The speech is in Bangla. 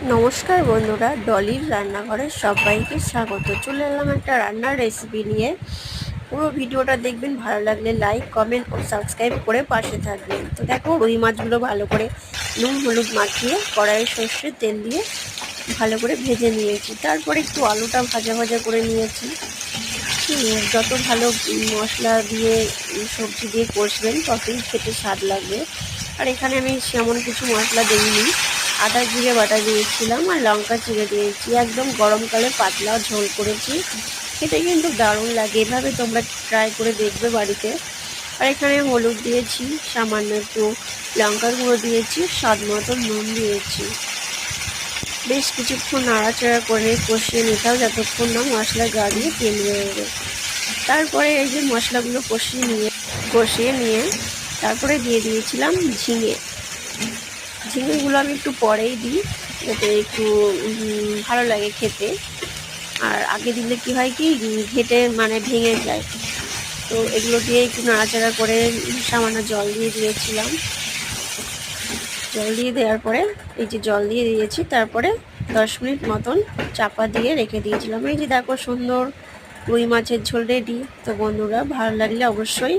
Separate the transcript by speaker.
Speaker 1: নমস্কার বন্ধুরা, ডলির রান্নাঘরে সবাইকে স্বাগত। চলে এলাম একটা রান্নার রেসিপি নিয়ে। পুরো ভিডিওটা দেখবেন, ভালো লাগলে লাইক, কমেন্ট ও সাবস্ক্রাইব করে পাশে থাকবেন। তো দেখো, রুই মাছগুলো ভালো করে নুন হলুদ মাখিয়ে কড়াইয়ে সর্ষের তেল দিয়ে ভালো করে ভেজে নিয়েছি। তারপরে একটু আলুটা ভাজা ভাজা করে নিয়েছি। যত ভালো মশলা দিয়ে সবজি দিয়ে কষবেন ততই খেতে স্বাদ লাগবে। আর এখানে আমি সেমন কিছু মশলা দিইনি, আদা জিরে বাটা দিয়েছিলাম আর লঙ্কা চিড়ে দিয়েছি। একদম গরমকালে পাতলা ঝোল করেছি, খেতে কিন্তু দারুণ লাগে। এভাবে তোমরা ট্রাই করে দেখবে বাড়িতে। আর এখানে হলুদ দিয়েছি, সামান্য একটু লঙ্কার গুঁড়ো দিয়েছি, স্বাদ মতো নুন দিয়েছি। বেশ কিছুক্ষণ নাড়াচাড়া করে কষিয়ে নিতে হবে যতক্ষণ না মশলা গা দিয়ে তেল বেরোবে। তারপরে এই যে মশলাগুলো কষিয়ে নিয়ে তারপরে দিয়ে দিয়েছিলাম ঝিঙে। ঝিঙেগুলো আমি একটু পরেই দিই, যাতে একটু ভালো লাগে খেতে। আর আগে দিলে কি হয় কি, ঘেটে মানে ভেঙে যায়। তো এগুলো দিয়ে একটু নাড়াচাড়া করে সামান্য জল দিয়ে দিয়েছিলাম। জল দিয়ে দেওয়ার পরে এই যে জল দিয়ে দিয়েছি, তারপরে 10 মিনিট মতন চাপা দিয়ে রেখে দিয়েছিলাম। এই যে দেখো, সুন্দর রুই মাছের ঝোল রেডি। তো বন্ধুরা, ভালো লাগলে অবশ্যই